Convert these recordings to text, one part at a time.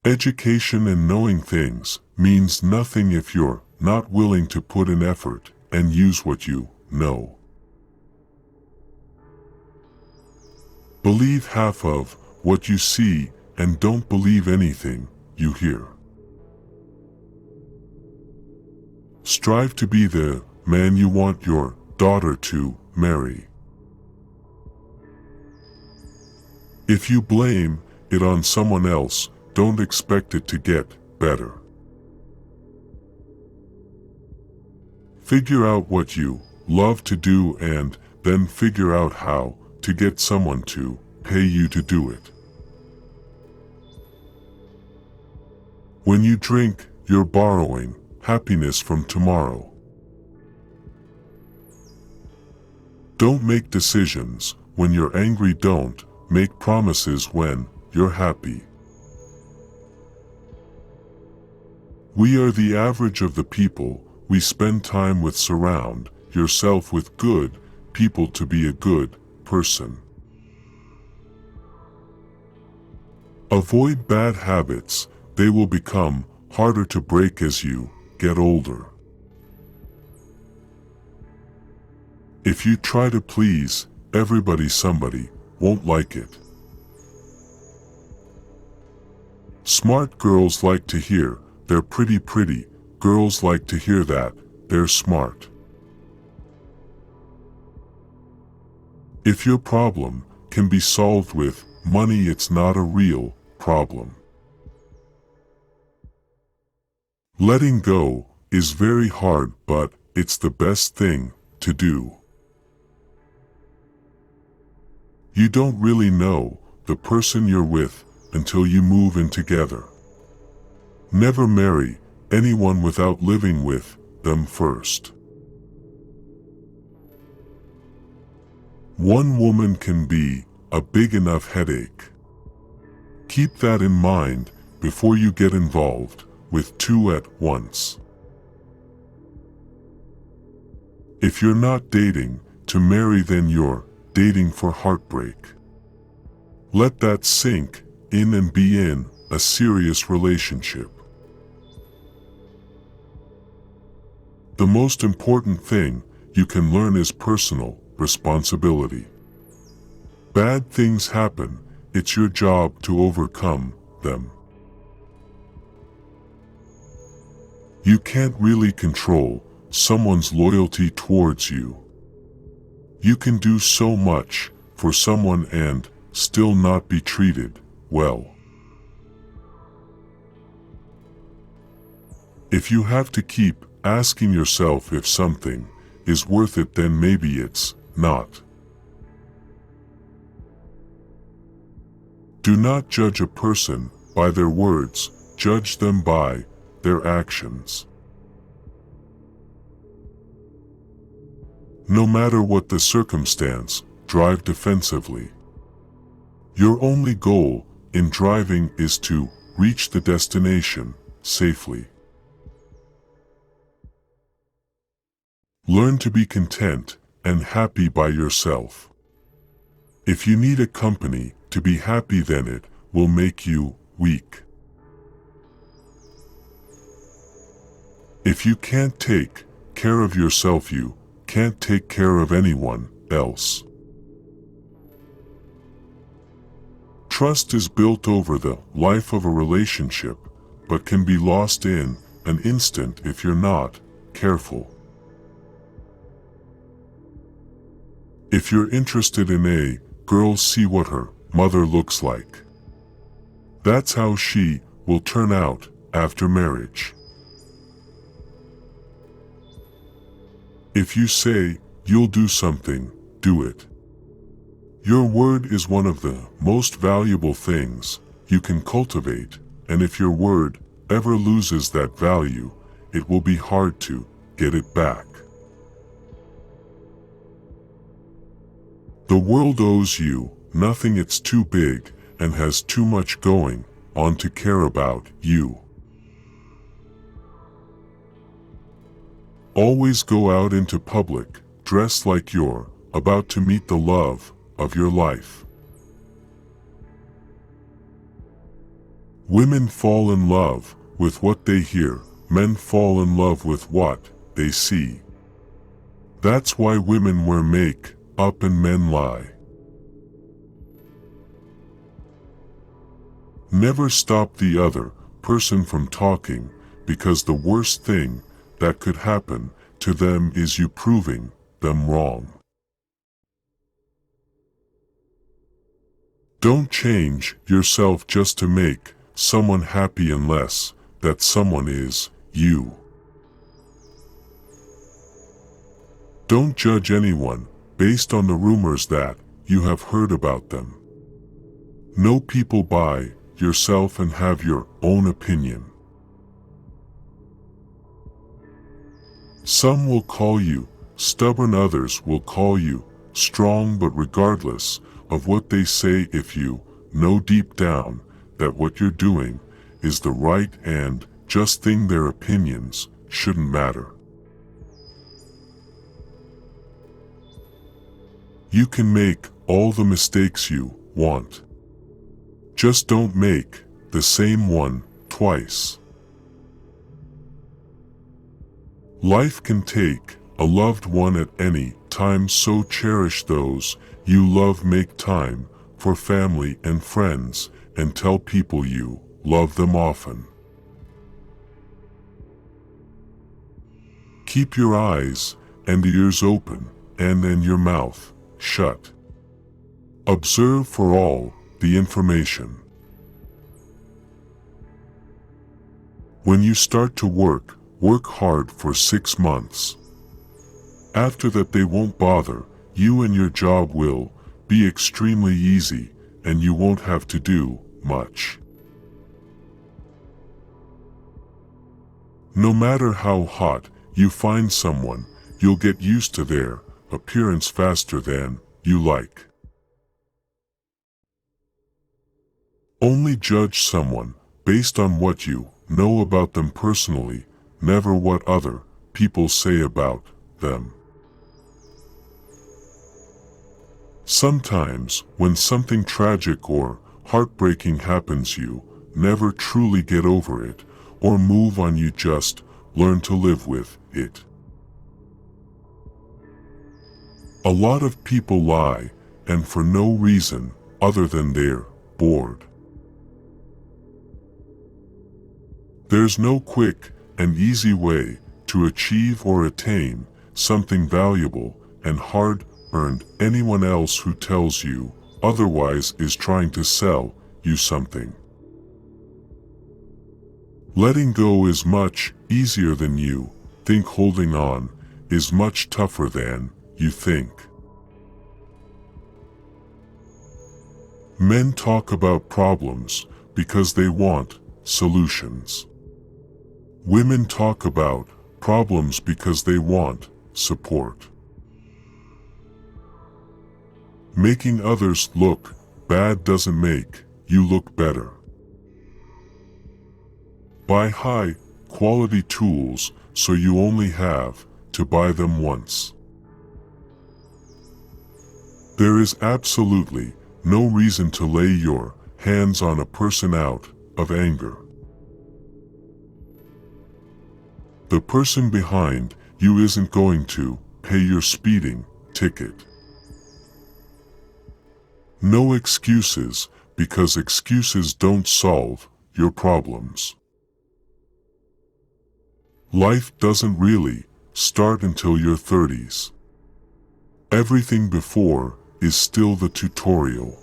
Education and knowing things means nothing if you're not willing to put in effort and use what you know. Believe half of what you see and don't believe anything you hear. Strive to be the man you want your daughter to marry. If you blame it on someone else, don't expect it to get better. Figure out what you love to do and then figure out how to get someone to pay you to do it. When you drink, you're borrowing happiness from tomorrow. Don't make decisions when you're angry. Don't make promises when you're happy. We are the average of the people we spend time with. Surround yourself with good people to be a good person. Avoid bad habits. They will become harder to break as you get older. If you try to please everybody, somebody won't like it. Smart girls like to hear they're pretty. Pretty girls like to hear that they're smart. If your problem can be solved with money, it's not a real problem. Letting go is very hard, but it's the best thing to do. You don't really know the person you're with until you move in together. Never marry anyone without living with them first. One woman can be a big enough headache. Keep that in mind before you get involved with two at once. If you're not dating to marry, then you're dating for heartbreak. Let that sink in and be in a serious relationship. The most important thing you can learn is personal responsibility. Bad things happen, it's your job to overcome them. You can't really control someone's loyalty towards you. You can do so much for someone and still not be treated well. If you have to keep asking yourself if something is worth it, then maybe it's not. Do not judge a person by their words, judge them by their actions. No matter what the circumstance, drive defensively. Your only goal in driving is to reach the destination safely. Learn to be content and happy by yourself. If you need a company to be happy, then it will make you weak. If you can't take care of yourself, you can't take care of anyone else. Trust is built over the life of a relationship, but can be lost in an instant if you're not careful. If you're interested in a girl, see what her mother looks like. That's how she will turn out after marriage. If you say you'll do something, do it. Your word is one of the most valuable things you can cultivate, and if your word ever loses that value, it will be hard to get it back. The world owes you nothing, it's too big and has too much going on to care about you. Always go out into public, dressed like you're about to meet the love of your life. Women fall in love with what they hear, men fall in love with what they see. That's why women wear make-up and men lie. Never stop the other person from talking, because the worst thing that could happen to them is you proving them wrong. Don't change yourself just to make someone happy unless that someone is you. Don't judge anyone based on the rumors that you have heard about them. Know people by yourself and have your own opinion. Some will call you stubborn, others will call you strong, but regardless of what they say, if you know deep down that what you're doing is the right and just thing, their opinions shouldn't matter. You can make all the mistakes you want. Just don't make the same one twice. Life can take a loved one at any time, so cherish those you love. Make time for family and friends, and tell people you love them often. Keep your eyes and ears open and your mouth shut. Observe for all the information. When you start to work hard for 6 months. After that they won't bother you and your job will be extremely easy and you won't have to do much. No matter how hot you find someone, you'll get used to their appearance faster than you like. Only judge someone based on what you know about them personally, never what other people say about them. Sometimes, when something tragic or heartbreaking happens, you never truly get over it or move on, you just learn to live with it. A lot of people lie, and for no reason other than they're bored. There's no quick and easy way to achieve or attain something valuable and hard-earned. Anyone else who tells you otherwise is trying to sell you something. Letting go is much easier than you think. Holding on is much tougher than you think. Men talk about problems because they want solutions. Women talk about problems because they want support. Making others look bad doesn't make you look better. Buy high-quality tools so you only have to buy them once. There is absolutely no reason to lay your hands on a person out of anger. The person behind you isn't going to pay your speeding ticket. No excuses, because excuses don't solve your problems. Life doesn't really start until your 30s. Everything before is still the tutorial.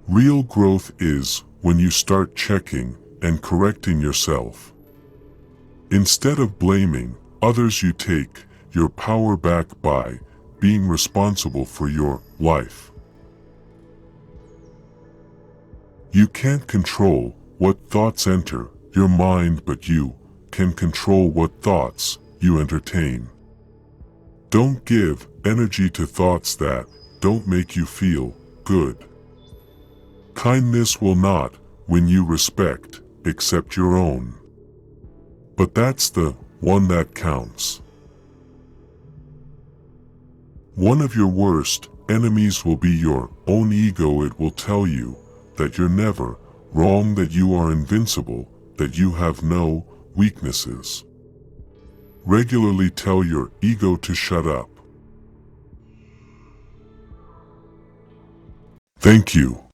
Real growth is when you start checking and correcting yourself. Instead of blaming others, you take your power back by being responsible for your life. You can't control what thoughts enter your mind, but you can control what thoughts you entertain. Don't give energy to thoughts that don't make you feel good. Kindness will not win you respect except your own. But that's the one that counts. One of your worst enemies will be your own ego. It will tell you that you're never wrong, that you are invincible, that you have no weaknesses. Regularly tell your ego to shut up. Thank you.